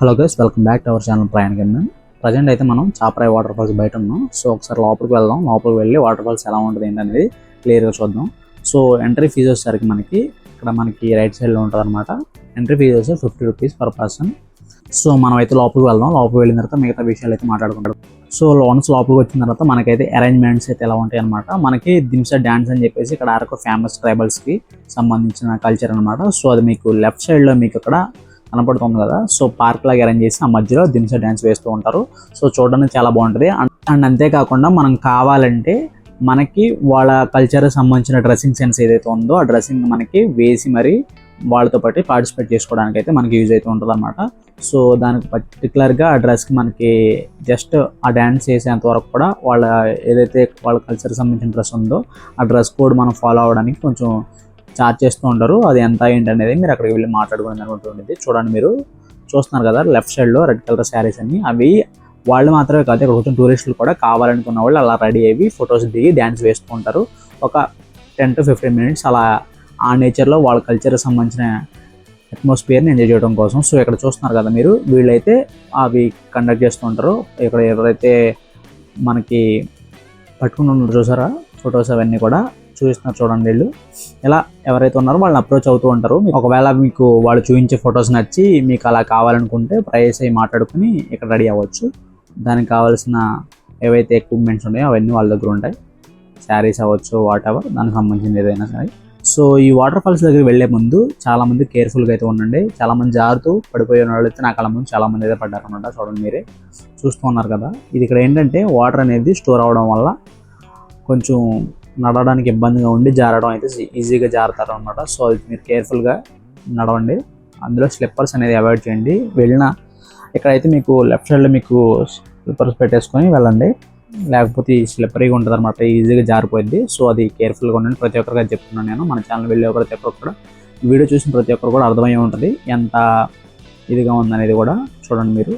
Hello guys, welcome back to our channel ప్రయాణ గమ్యం. Present అయితే మనం చాపరాయి వాటర్ ఫాల్స్ బయట ఉన్నాం. సో ఒకసారి లోపలికి వెళ్దాం. లోపలికి వెళ్ళి వాటర్ ఫాల్స్ ఎలా ఉంటుంది ఏంటనేది క్లియర్గా చూద్దాం. సో ఎంట్రీ ఫీజు వచ్చేసరికి మనకి రైట్ సైడ్లో ఉంటుంది అనమాట. ఎంట్రీ ఫీజు వచ్చి 50 రూపీస్ పర్ పర్సన్. సో మనం అయితే లోపలికి వెళ్దాం. లోపలికి వెళ్ళిన తర్వాత మిగతా విషయాలు అయితే మాట్లాడుకుంటాం. సో వన్స్ లోపలికి వచ్చిన తర్వాత మనకైతే అరేంజ్మెంట్స్ అయితే ఎలా ఉంటాయి అనమాట. మనకి దింసా డ్యాన్స్ అని చెప్పేసి ఇక్కడ అరకు ఫేమస్ ట్రైబల్స్కి సంబంధించిన కల్చర్ అనమాట. సో అది మీకు లెఫ్ట్ సైడ్లో మీకు ఇక్కడ కనపడుతుంది కదా. సో పార్క్ లాగా అరేంజ్ చేసి ఆ మధ్యలో దింసా డ్యాన్స్ వేస్తూ ఉంటారు. సో చూడడానికి చాలా బాగుంటుంది. అండ్ అంతేకాకుండా మనం కావాలంటే మనకి వాళ్ళ కల్చర్ సంబంధించిన డ్రెస్సింగ్ సెన్స్ ఏదైతే ఉందో ఆ డ్రెస్సింగ్ మనకి వేసి మరి వాళ్ళతో పాటు పార్టిసిపేట్ చేసుకోవడానికి అయితే మనకి యూజ్ అయితే ఉంటుంది అనమాట. సో దానికి పర్టికులర్గా ఆ డ్రెస్కి మనకి జస్ట్ ఆ డ్యాన్స్ చేసేంత వరకు కూడా ఏదైతే వాళ్ళ కల్చర్ సంబంధించిన డ్రెస్ ఉందో ఆ డ్రెస్ కోడ్ మనం ఫాలో అవ్వడానికి కొంచెం చార్జ్ చేస్తూ ఉంటారు. అది ఎంత ఏంటి అనేది మీరు అక్కడికి వెళ్ళి మాట్లాడుకునే ఉంటుంది. చూడండి, మీరు చూస్తున్నారు కదా లెఫ్ట్ సైడ్లో రెడ్ కలర్ శారీస్ అని. అవి వాళ్ళు మాత్రమే కాదు, ఇక్కడ కొంచెం టూరిస్టులు కూడా కావాలనుకున్న వాళ్ళు అలా రెడీ అయ్యి ఫొటోస్ దిగి డ్యాన్స్ వేస్తూ ఉంటారు. ఒక 10 to 15 మినిట్స్ అలా ఆ నేచర్లో వాళ్ళ కల్చర్కి సంబంధించిన అట్మాస్ఫియర్ని ఎంజాయ్ చేయడం కోసం. సో ఇక్కడ చూస్తున్నారు కదా మీరు, వీళ్ళైతే అవి కండక్ట్ చేస్తూ ఉంటారు. ఇక్కడ ఎవరైతే మనకి పట్టుకుని ఉన్నారు చూసారా ఫొటోస్, అవన్నీ కూడా చూపిస్తున్నారు. చూడండి, వీళ్ళు ఇలా ఎవరైతే ఉన్నారో వాళ్ళని అప్రోచ్ అవుతూ ఉంటారు. ఒకవేళ మీకు వాళ్ళు చూపించే ఫొటోస్ నచ్చి మీకు అలా కావాలనుకుంటే ప్రైస్ అవి మాట్లాడుకుని ఇక్కడ రెడీ అవ్వచ్చు. దానికి కావాల్సిన ఏవైతే ఎక్విప్మెంట్స్ ఉన్నాయో అవన్నీ వాళ్ళ దగ్గర ఉంటాయి. శారీస్ అవ్వచ్చు, వాట్ ఎవర్, దానికి సంబంధించింది ఏదైనా సరే. సో ఈ వాటర్ ఫాల్స్ దగ్గర వెళ్ళే ముందు చాలామంది కేర్ఫుల్గా అయితే ఉండండి. చాలామంది జారుతూ పడిపోయిన వాళ్ళు అయితే నా కళ్ళ ముందు చాలామంది అయితే పడ్డారు అనమాట. చూడండి, మీరే చూస్తూ ఉన్నారు కదా. ఇది ఇక్కడ ఏంటంటే వాటర్ అనేది స్టోర్ అవడం వల్ల కొంచెం నడవడానికి ఇబ్బందిగా ఉండి జారడం అయితే ఈజీగా జారుతారు అనమాట. సో అది మీరు కేర్ఫుల్గా నడవండి. అందులో స్లిప్పర్స్ అనేది అవాయిడ్ చేయండి. ఇక్కడైతే మీకు లెఫ్ట్ సైడ్లో మీకు స్లిప్పర్స్ పెట్టేసుకొని వెళ్ళండి, లేకపోతే స్లిప్పరీగా ఉంటుంది అనమాట, ఈజీగా జారిపోయింది. సో అది కేర్ఫుల్గా ఉండండి. ప్రతి ఒక్కరిగా చెప్తున్నాను నేను. మన ఛానల్ వెళ్ళే ప్రతి ఒక్కరు కూడా వీడియో చూసిన ప్రతి ఒక్కరు కూడా అర్థమయ్యే ఉంటుంది ఎంత ఇదిగా ఉందనేది కూడా. చూడండి, మీరు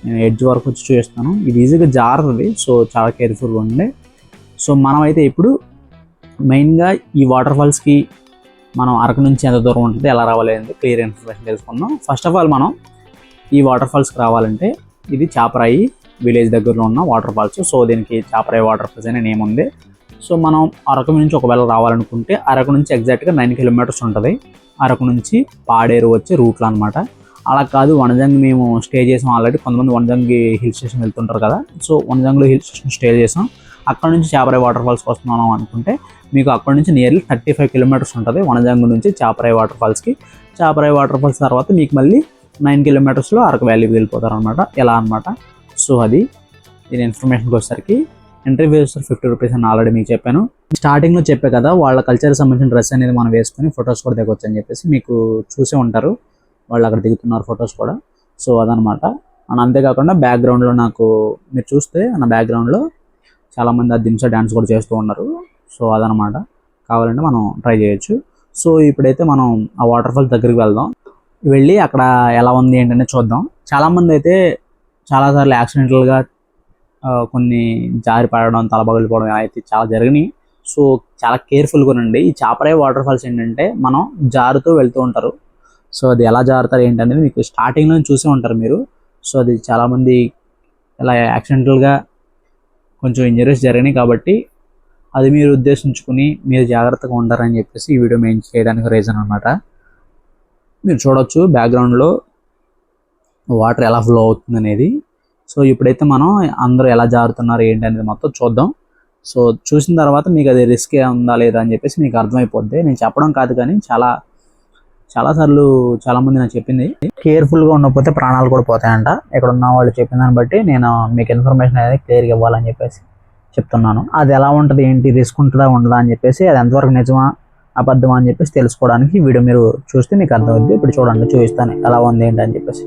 నేను ఎడ్జ్ వరకు వచ్చి చూపిస్తాను. ఇది ఈజీగా జారుతుంది. సో చాలా కేర్ఫుల్గా ఉండండి. సో మనమైతే ఇప్పుడు మెయిన్గా ఈ వాటర్ ఫాల్స్కి మనం అరకు నుంచి ఎంత దూరం ఉంటుంది, ఎలా రావాలి అనేది క్లియర్ ఇన్ఫర్మేషన్ తెలుసుకుందాం. ఫస్ట్ ఆఫ్ ఆల్ మనం ఈ వాటర్ ఫాల్స్కి రావాలంటే ఇది చాపరాయి విలేజ్ దగ్గరలో ఉన్న వాటర్ ఫాల్స్. సో దీనికి చాపరాయి వాటర్ ఫాల్స్ అనే నేమ్ ఉంది. సో మనం అరకు నుంచి ఒకవేళ రావాలనుకుంటే అరకు నుంచి ఎగ్జాక్ట్గా 9 కిలోమీటర్స్ ఉంటుంది. అరకు నుంచి పాడేరు వచ్చే రూట్లో అనమాట. అలా కాదు, వనజంగి మేము స్టే చేసాం ఆల్రెడీ. కొంతమంది వనజంగి హిల్ స్టేషన్ వెళ్తుంటారు కదా. సో వనజంగిలో హిల్ స్టేషన్ స్టే చేసాం. అక్కడ నుంచి చాపరాయి వాటర్ ఫాల్స్కి వస్తున్నాం అనుకుంటే మీకు అక్కడ నుంచి నియర్లీ 35 కిలోమీటర్స్ ఉంటుంది వనజంగి నుంచి చాపరాయి వాటర్ ఫాల్స్కి. చాపరాయి వాటర్ ఫాల్స్ తర్వాత మీకు మళ్ళీ 9 కిలోమీటర్స్లో అరకు వ్యాలీకి వెళ్ళిపోతారు అనమాట. ఎలా అనమాట. సో అది దీని ఇన్ఫర్మేషన్కి వచ్చేసరికి ఎంట్రీ ఫీజు 50 రూపీస్ అని ఆల్రెడీ మీకు చెప్పాను. స్టార్టింగ్లో చెప్పే కదా, వాళ్ళ కల్చర్కి సంబంధించిన డ్రెస్ అనేది మనం వేసుకొని ఫొటోస్ కూడా దిగొచ్చు అని చెప్పేసి మీకు చూసే ఉంటారు. వాళ్ళు అక్కడ దిగుతున్నారు ఫొటోస్ కూడా. సో అదనమాట. అండ్ అంతేకాకుండా బ్యాక్గ్రౌండ్లో మీరు చూస్తే నా బ్యాక్గ్రౌండ్లో చాలామంది ఆ దింసా డ్యాన్స్ కూడా చేస్తూ ఉన్నారు. సో అదనమాట. కావాలంటే మనం ట్రై చేయొచ్చు. సో ఇప్పుడైతే మనం ఆ వాటర్ ఫాల్స్ దగ్గరికి వెళ్ళి అక్కడ ఎలా ఉంది ఏంటనే చూద్దాం. చాలామంది అయితే చాలాసార్లు యాక్సిడెంటల్గా కొన్ని జారి పడడం, తల పగిలిపోవడం అయితే చాలా జరిగినాయి. సో చాలా కేర్ఫుల్గా ఉండండి. ఈ చాపరాయి వాటర్ ఫాల్స్ ఏంటంటే మనం జారుతూ వెళ్తూ ఉంటారు. సో అది ఎలా జారుతారు ఏంటనేది మీకు స్టార్టింగ్లో చూసే ఉంటారు మీరు. సో అది చాలామంది ఇలా యాక్సిడెంటల్గా కొంచెం ఇంజరీస్ జరిగినాయి. కాబట్టి అది మీరు ఉద్దేశించుకుని మీరు జాగ్రత్తగా ఉంటారని చెప్పేసి ఈ వీడియో మెయిన్ చేయడానికి రీజన్ అనమాట. మీరు చూడవచ్చు బ్యాక్గ్రౌండ్లో వాటర్ ఎలా ఫ్లో అవుతుంది అనేది. సో ఇప్పుడైతే మనం అందరూ ఎలా జారుతున్నారు ఏంటి అనేది మొత్తం చూద్దాం. సో చూసిన తర్వాత మీకు అది రిస్క్ ఉందా లేదా అని చెప్పేసి మీకు అర్థమైపోద్ది. నేను చెప్పడం కాదు కానీ చాలాసార్లు చాలామంది నాకు చెప్పింది, కేర్ఫుల్గా ఉండకపోతే ప్రాణాలు కూడా పోతాయంట. ఇక్కడ ఉన్న వాళ్ళు చెప్పిన దాన్ని బట్టి నేను మీకు ఇన్ఫర్మేషన్ అనేది క్లియర్గా ఇవ్వాలని చెప్పేసి చెప్తున్నాను. అది ఎలా ఉంటుంది, ఏంటి, రిస్క్ ఉంటుందా ఉండదా అని చెప్పేసి, అది ఎంతవరకు నిజమా అబద్ధమా అని చెప్పేసి తెలుసుకోవడానికి వీడియో మీరు చూస్తే మీకు అర్థమవుతుంది. ఇప్పుడు చూడండి, చూపిస్తాను ఎలా ఉంది ఏంటి అని చెప్పేసి.